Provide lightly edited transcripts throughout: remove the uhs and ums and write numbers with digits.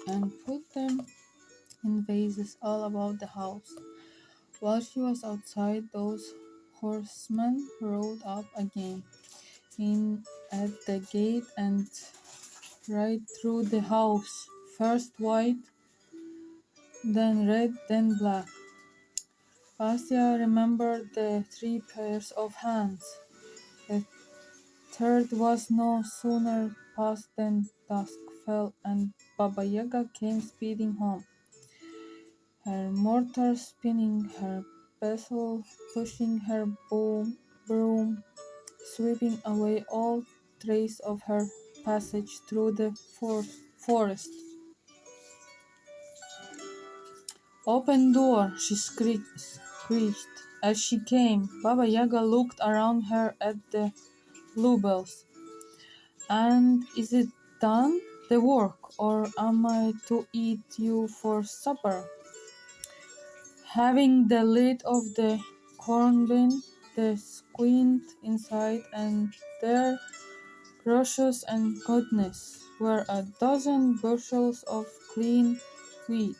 and put them in vases all about the house. While she was outside, those horsemen rode up again in at the gate and right through the house, first white, then red, then black. Vasya remembered the three pairs of hands. The third was no sooner past than dusk fell and Baba Yaga came speeding home, her mortar spinning, her pestle pushing her broom, sweeping away all trace of her passage through the forest. "Open door!" she screeched as she came. Baba Yaga looked around her at the bluebells. "And is it done, the work, or am I to eat you for supper?" Having the lid of the corn bin, they squint inside, and there, gracious and goodness, were a dozen bushels of clean wheat.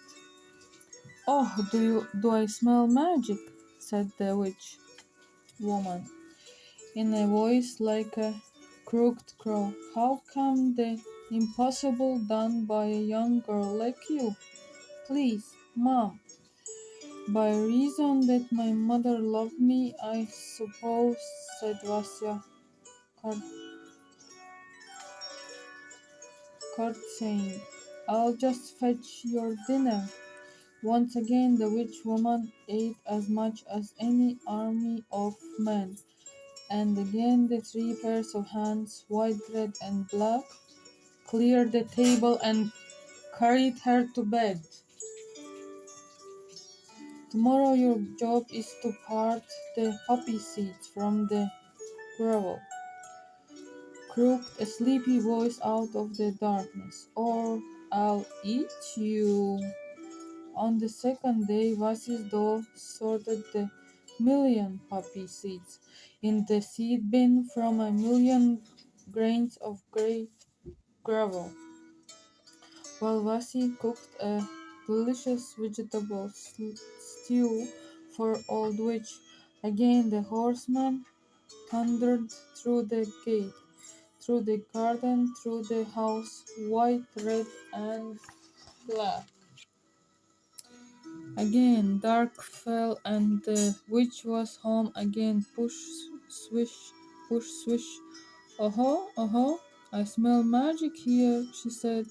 "Oh, do I smell magic?" said the witch woman, in a voice like a crooked crow. "How come the impossible done by a young girl like you? Please, Mom." "By reason that my mother loved me, I suppose," said Vasya, curtsying. "I'll just fetch your dinner." Once again the witch woman ate as much as any army of men, and again the three pairs of hands, white, red, and black, cleared the table and carried her to bed. "Tomorrow your job is to part the poppy seeds from the gravel," croaked a sleepy voice out of the darkness, "or I'll eat you." On the second day, Vasi's doll sorted the million poppy seeds in the seed bin from a million grains of grey gravel, while Vasi cooked a delicious vegetable stew for Old Witch. Again the horseman thundered through the gate, through the garden, through the house, white, red, and black. Again dark fell, and the witch was home again. Push, swish, push, swish. "Oho, oho, I smell magic here," she said,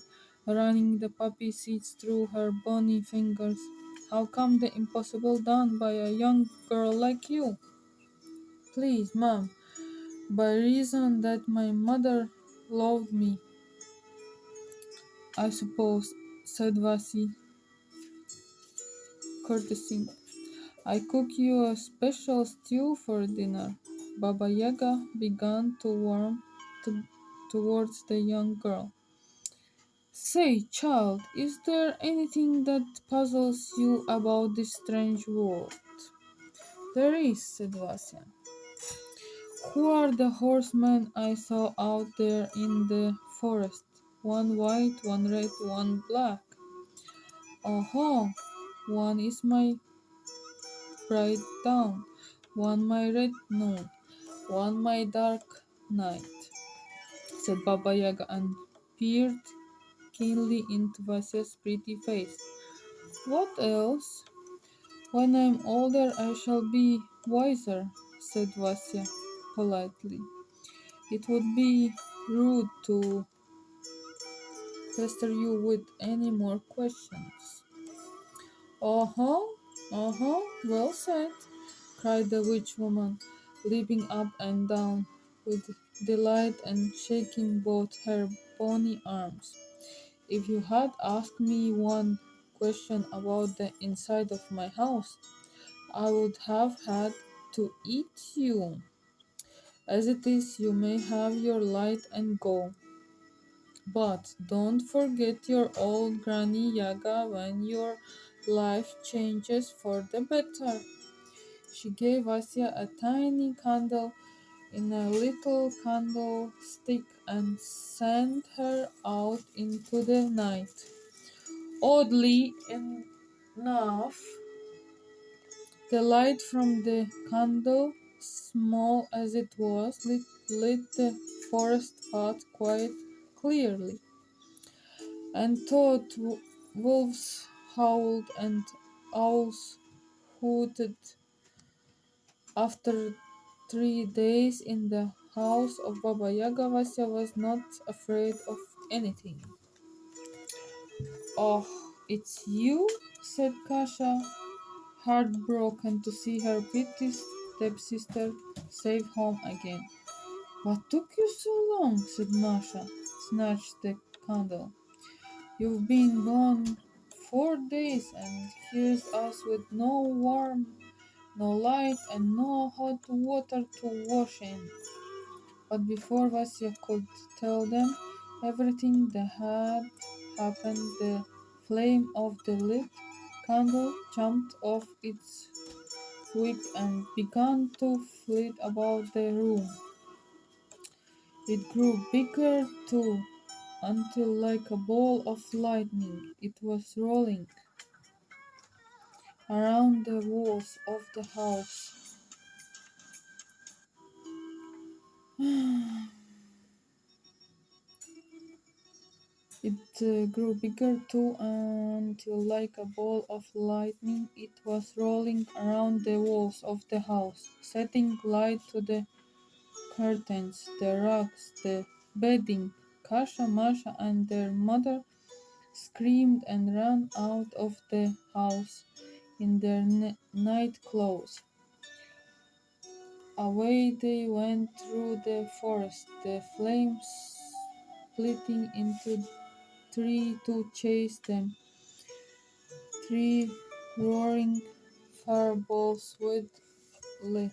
running the poppy seeds through her bony fingers. "How come the impossible done by a young girl like you?" "Please, Mom, by reason that my mother loved me, I suppose," said Vasi, courtesying. "I cook you a special stew for dinner." Baba Yaga began to warm towards the young girl. "Say, child, is there anything that puzzles you about this strange world?" "There is," said Vasya. "Who are the horsemen I saw out there in the forest? One white, one red, one black." "Oh, one is my bright dawn, one my red noon, one my dark night," said Baba Yaga and peered keenly into Vasya's pretty face. "What else?" "When I'm older I shall be wiser," said Vasya politely. "It would be rude to pester you with any more questions." Well said," cried the witch woman, leaping up and down with delight and shaking both her bony arms. "If you had asked me one question about the inside of my house, I would have had to eat you. As it is, you may have your light and go. But don't forget your old Granny Yaga when your life changes for the better." She gave Asya a tiny candle in a little candlestick and sent her out into the night. Oddly enough, the light from the candle, small as it was, lit the forest path quite clearly, and thought wolves howled and owls hooted. After 3 days in the house of Baba Yaga, Vasya was not afraid of anything. "Oh, it's you?" said Kasha, heartbroken to see her pretty stepsister safe home again. "What took you so long?" said Masha, snatched the candle. "You've been gone 4 days, and here's us with no warmth, no light, and no hot water to wash in." But before Vasya could tell them everything that had happened, the flame of the lit candle jumped off its wick and began to flit about the room. It grew bigger too, until like a ball of lightning it was rolling around the walls of the house. It grew bigger too until, like a ball of lightning, it was rolling around the walls of the house, setting light to the curtains, the rugs, the bedding. Kasha, Masha, and their mother screamed and ran out of the house in their night clothes. Away they went through the forest, the flames splitting into three to chase them. Three roaring fireballs with lit.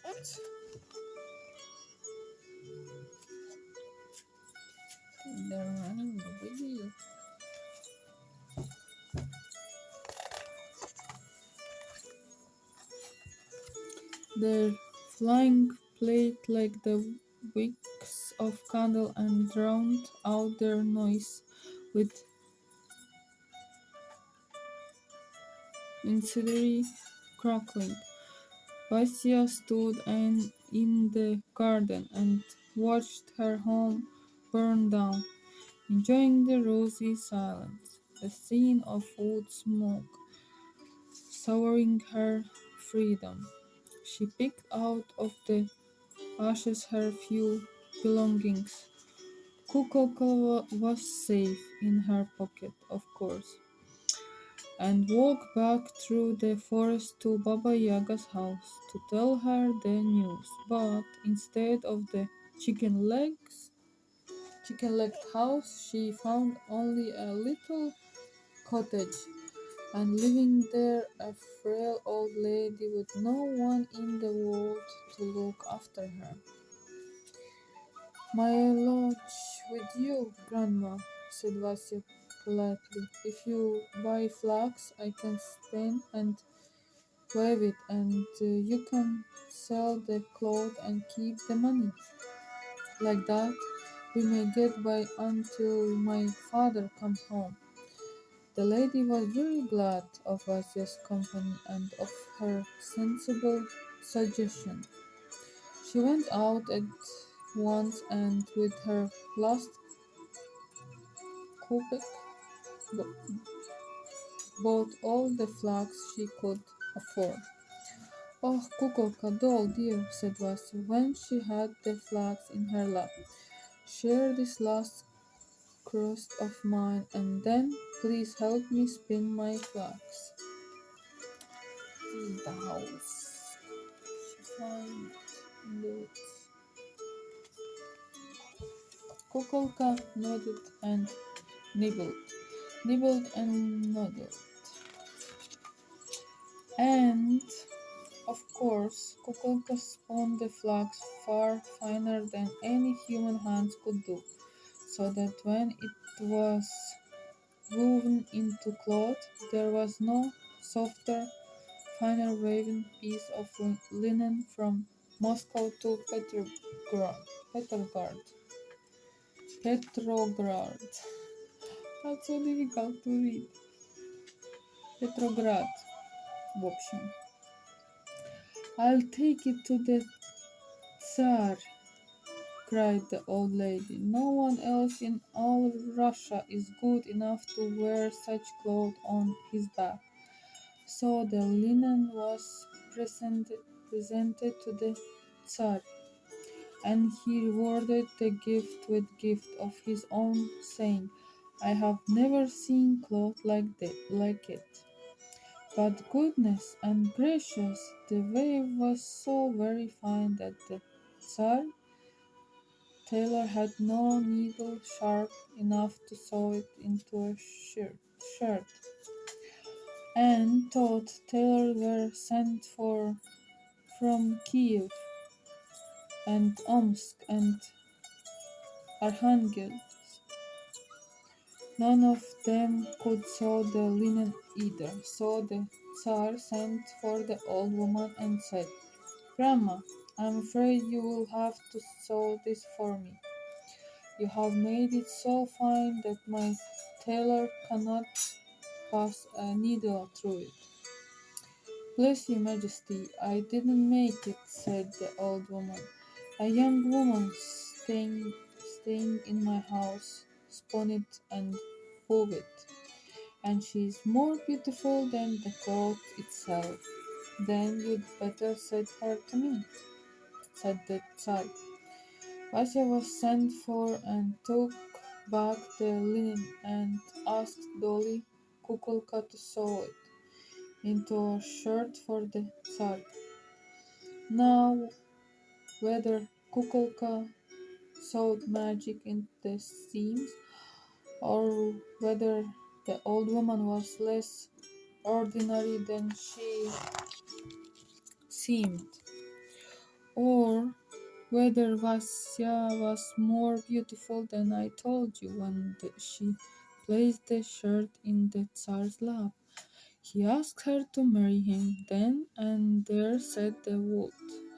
Their flying played like the wicks of candle and drowned out their noise with incendiary crackling. Vasya stood in the garden and watched her home burn down, enjoying the rosy silence, the scene of wood smoke, souring her freedom. She picked out of the ashes her few belongings. Kukolka was safe in her pocket, of course, and walked back through the forest to Baba Yaga's house to tell her the news. But instead of the chicken-legged house, she found only a little cottage, and living there a frail old lady with no one in the world to look after her. "My lodge with you, Grandma," said Vasya politely. "If you buy flax, I can spin and weave it, and you can sell the cloth and keep the money. Like that, we may get by until my father comes home." The lady was very glad of Vasya's company and of her sensible suggestion. She went out at once and with her last kopeck bought all the flax she could afford. "Oh, Kukolka, doll dear," said Vasya when she had the flax in her lap, "share this last crust of mine, and then please help me spin my flax." This is the house. She found it. Kukolka nodded and nibbled, nibbled and nodded. And, of course, Kukulka spun the flax far finer than any human hands could do, so that when it was woven into cloth, there was no softer, finer woven piece of linen from Moscow to Petrograd. Petrograd. That's so difficult to read. Petrograd, в общем. I'll take it to the Tsar, cried the old lady. No one else in all Russia is good enough to wear such clothes on his back. So the linen was presented to the Tsar, and he rewarded the gift with gift of his own, saying, I have never seen cloth like it. But goodness and gracious, the wave was so very fine that the Tsar tailor had no needle sharp enough to sew it into a shirt, and thought tailors were sent for from Kiev and Omsk and Archangel. None of them could sew the linen either, so the Tsar sent for the old woman and said, Grandma, I'm afraid you will have to sew this for me. You have made it so fine that my tailor cannot pass a needle through it. Bless your majesty, I didn't make it, said the old woman. A young woman staying in my house spun it and wove it, and she is more beautiful than the cloth itself. Then you'd better send her to me, said the Tsar. Vasya was sent for and took back the linen and asked Dolly Kukulka to sew it into a shirt for the Tsar. Now, whether Kukulka sewed magic in the seams, or whether the old woman was less ordinary than she seemed, or whether Vasya was more beautiful than I told you when she placed the shirt in the Tsar's lap. He asked her to marry him then and there said they would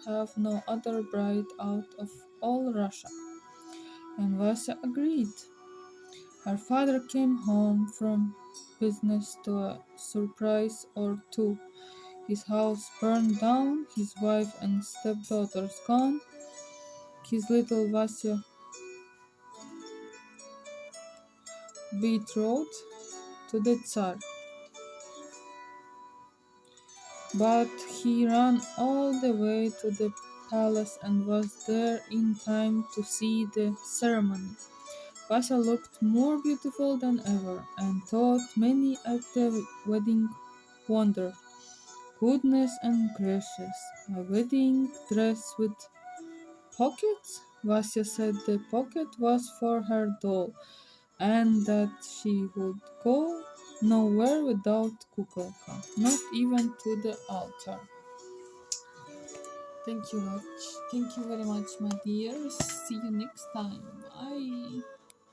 have no other bride out of all Russia. And Vasya agreed. Her father came home from business to a surprise or two. His house burned down, his wife and stepdaughters gone, his little Vasya betrothed to the Tsar. But he ran all the way to the palace and was there in time to see the ceremony. Vasya looked more beautiful than ever, and thought many at the wedding wondered. Goodness and gracious, a wedding dress with pockets? Vasya said the pocket was for her doll, and that she would go nowhere without Kukulka, not even to the altar. Thank you much. Thank you very much, my dears. See you next time. Bye.